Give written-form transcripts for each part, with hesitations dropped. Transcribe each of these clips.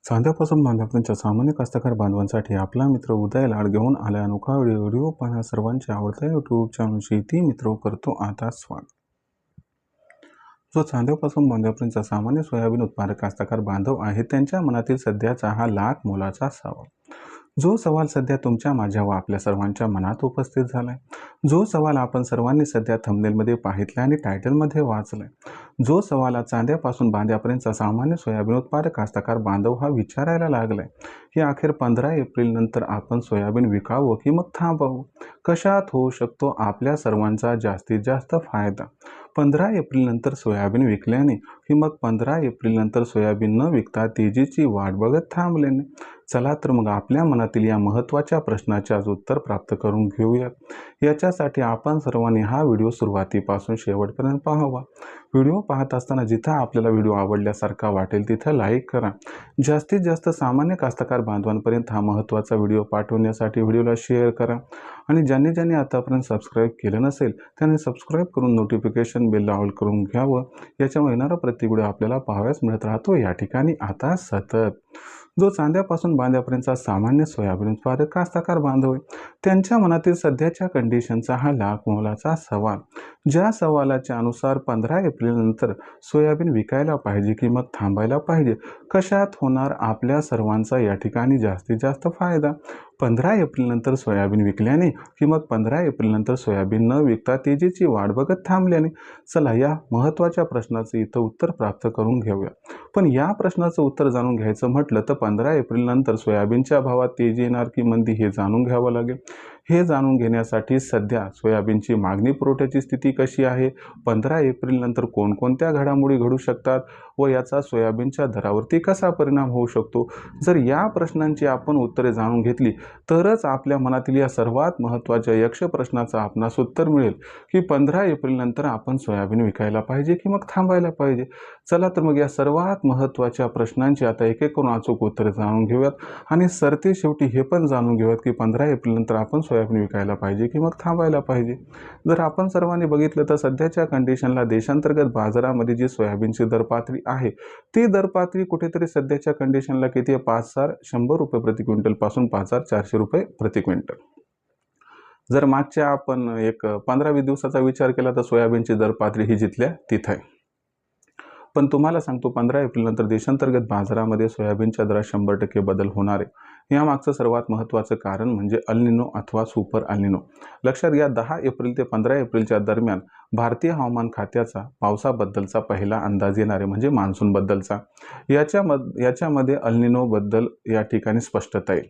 चांद्यापासून बांध्यापर्यंतच्या सामान्य कास्तकार बांधवांसाठी आपला मित्र उदय लाड घेऊन आला अनोखा व्हिडिओ पाहण्या सर्वांचे आवडता यूट्यूब चॅनल शेती मित्र करतो आता स्वागत। जो चांद्यापासून बांध्यापर्यंतचा सामान्य सोयाबीन उत्पादक कास्तकार बांधव आहे त्यांच्या मनातील सध्याचा हा लाख मोलाचा सवाल, जो सवाल सध्या तुमच्या माझ्या व आपल्या सर्वांच्या मनात उपस्थित झालाय, जो सवाल आपण सर्वांनी सध्या थंबनेलमध्ये पाहितला आणि टायटलमध्ये वाचलाय, जो सवाल चांद्यापासून बांध्यापर्यंतचा सामान्य सोयाबीन उत्पादक कास्तकार बांधव हा विचारायला लागलाय की अखेर 15 एप्रिल नंतर आपण सोयाबीन विकावं की मग थांबवावं, कशात होऊ शकतो आपल्या सर्वांचा जास्तीत जास्त फायदा, 15 एप्रिल नंतर सोयाबीन विकल्याने की मग 15 एप्रिल नंतर सोयाबीन न विकता तेजीची वाट बघत थांबल्याने। चला तर मग आपल्या मनातील या महत्त्वाच्या प्रश्नाचे आज उत्तर प्राप्त करून घेऊया। याच्यासाठी आपण सर्वांनी हा व्हिडिओ सुरुवातीपासून शेवटपर्यंत पाहावा। व्हिडिओ पाहत असताना जिथं आपल्याला व्हिडिओ आवडल्यासारखा वाटेल तिथं लाईक करा। जास्तीत जास्त सामान्य कास्तकार बांधवांपर्यंत हा महत्त्वाचा व्हिडिओ पाठवण्यासाठी व्हिडिओला शेअर करा आणि ज्यांनी आतापर्यंत सबस्क्राईब केलं नसेल त्यांनी सबस्क्राईब करून नोटिफिकेशन बेल ऑल करून घ्यावं। याच्यामुळे येणारा प्रत्येक व्हिडिओ आपल्याला पाहावयास मिळत राहतो। या ठिकाणी आता सतत जो चांद्यापासून बांध्यापर्यंतचा सामान्य सोयाबीन उत्पादक कास्तकार बांधव आहे त्यांच्या मनातील सध्याच्या कंडिशनचा हा लाख मोलाचा सवाल, ज्या सवालाच्या अनुसार 15 एप्रिल नंतर सोयाबीन विकायला पाहिजे की मग थांबायला पाहिजे, कशात होणार आपल्या सर्वांचा या ठिकाणी जास्तीत जास्त फायदा, 15 एप्रिल नंतर सोयाबीन विकल्याने की मग 15 एप्रिल नंतर सोयाबीन न विकता तेजीची वाट बघत थांबल्याने। चला या महत्त्वाच्या प्रश्नाचं इथं उत्तर प्राप्त करून घेऊया। पण या प्रश्नाचं उत्तर जाणून घ्यायचं म्हटलं तर 15 एप्रिल नंतर सोयाबीनच्या भावात तेजी येणार की मंदी हे जाणून घ्यावं लागेल। हे जाणून घेण्यासाठी सध्या सोयाबीनची मागणी पुरवठ्याची स्थिती कशी आहे, 15 एप्रिल नंतर कोणकोणत्या घडामोडी घडू शकतात व याचा सोयाबीनच्या दरावरती कसा परिणाम होऊ शकतो, जर या प्रश्नांची आपण उत्तरे जाणून घेतली तरच आपल्या मनातील या सर्वात महत्त्वाच्या यक्ष प्रश्नाचं आपणास उत्तर मिळेल की 15 एप्रिल नंतर आपण सोयाबीन विकायला पाहिजे की मग थांबायला पाहिजे। चला तर मग या सर्वात महत्त्वाच्या प्रश्नांची आता एक एक करून अचूक उत्तरे जाणून घेऊयात आणि सरते शेवटी हे पण जाणून घेऊयात की 15 एप्रिल नंतर आपण सोयाबीन विकायला पाहिजे की मग थांबायला पाहिजे। जर आपण सर्वांनी बघितलं तर सध्याच्या कंडिशनला देशांतर्गत बाजारामध्ये जी सोयाबीनची दरपातळी आहे ती दरपातळी कुठेतरी सध्याच्या कंडिशनला किती आहे, 5,100 रुपये प्रति क्विंटल पासून 5,400 रुपये प्रति क्विंटल। जर मागच्या आपण एक 15-20 दिवसाचा विचार केला तर सोयाबीनची दरपातळी ही जिथल्या तिथं आहे। पण तुम्हाला सांगतो 15 एप्रिल नंतर देशांतर्गत बाजारामध्ये सोयाबीनच्या दरात 100% बदल होणार आहे। यामागचं सर्वात महत्त्वाचं कारण म्हणजे अल निनो अथवा सुपर अल निनो। लक्षात घ्या 10 एप्रिल ते 15 एप्रिलच्या दरम्यान भारतीय हवामान खात्याचा पावसाबद्दलचा पहिला अंदाज येणार आहे, म्हणजे मान्सून बद्दलचा। याच्यामध्ये अल निनो बद्दल या ठिकाणी स्पष्टता येईल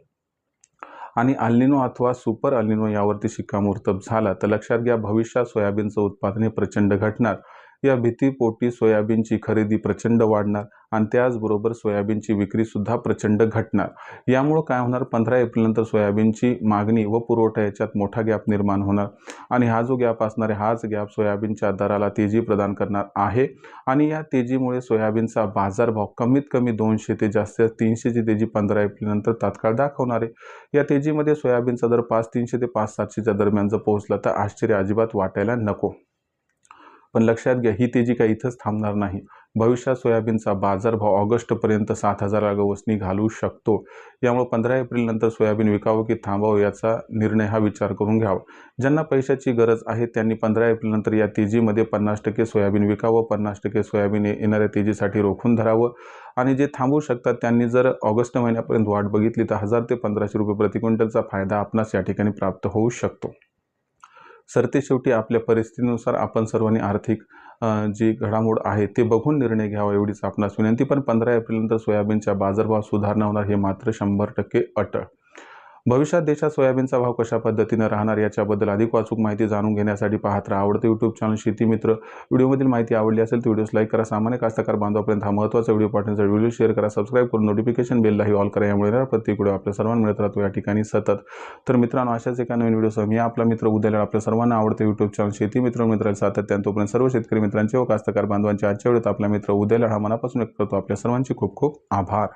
आणि अल निनो अथवा सुपर अल निनो यावरती शिक्कामोर्तब झाला तर लक्षात घ्या भविष्यात सोयाबीनचं उत्पादन हे प्रचंड घटणार। या भीतीपोटी सोयाबीनची खरेदी प्रचंड वाढणार आणि त्याचबरोबर सोयाबीनची विक्रीसुद्धा प्रचंड घटणार। यामुळं काय होणार, 15 एप्रिल नंतर सोयाबीनची मागणी व पुरवठा याच्यात मोठा गॅप निर्माण होणार आणि हा जो गॅप असणार आहे हाच गॅप सोयाबीनच्या दराला तेजी प्रदान करणार आहे आणि या तेजीमुळे सोयाबीनचा बाजारभाव कमीत कमी 200 ते जास्तीत 300ची तेजी 15 एप्रिल नंतर तात्काळ दाखवणार आहे। या तेजीमध्ये सोयाबीनचा दर 5,300 ते 5,700च्या दरम्यान जर पोहोचला तर आश्चर्य अजिबात वाटायला नको। पण लक्षात घ्या ही तेजी काही इथंच थांबणार नाही। भविष्यात सोयाबीनचा बाजारभाव ऑगस्टपर्यंत 7,000 गवसणी घालू शकतो। यामुळे 15 एप्रिल नंतर सोयाबीन विकावं की थांबावं याचा निर्णय हा विचार करून घ्यावा। ज्यांना पैशाची गरज आहे त्यांनी 15 एप्रिल नंतर या तेजीमध्ये 50% सोयाबीन विकावं, 50% सोयाबीन येणाऱ्या तेजीसाठी रोखून धरावं आणि जे थांबू शकतात त्यांनी जर ऑगस्ट महिन्यापर्यंत वाट बघितली तर 1,000 ते 1,500 रुपये प्रति क्विंटलचा फायदा आपणास या ठिकाणी प्राप्त होऊ शकतो। सरते शेवटी आपल्या परिस्थितीनुसार आपण सर्वांनी आर्थिक जी घडामोड आहे ते बघून निर्णय घ्यावा एवढीच आपणास विनंती। पण 15 एप्रिल नंतर सोयाबीनच्या बाजारभाव सुधारणा होणार हे मात्र 100% अटळ। भविष्यात देशात सोयाबीनचा भाव कशा पद्धतीने राहणार याच्याबद्दल अधिक अचूक माहिती जाणून घेण्यासाठी पाहत राहा आवडते यूट्यूब चॅनल शेती मित्र। व्हिडिओमधील माहिती आवडली असेल तर व्हिडिओस लाईक करा, सामान्य कास्तकार बांधवापर्यंत हा महत्त्वाचा व्हिडिओ पाठवण्यासाठी व्हिडिओ शेअर करा, सबस्क्राईब करून नोटिफिकेशन बेललाही ऑल करा। यामुळे प्रत्येक व्हिडिओ आपल्या सर्वांना मिळत राहतो या ठिकाणी सतत। तर मित्रांनो अशाच एका नवीन व्हिडिओसह मी आपला मित्र उदय लाड आपल्या सर्वांना आवडते यूट्यूब चॅनल शेती मित्रांनो सातत्याने तोपर्यंत सर्व शेतकरी मित्रांचे व कास्तकार बांधवांचे आजच्या व्हिडिओत आपला मित्र उदय लाड हा मनापासून व्यक्त करतो। आपल्या सर्वांचे खूप खूप आभार।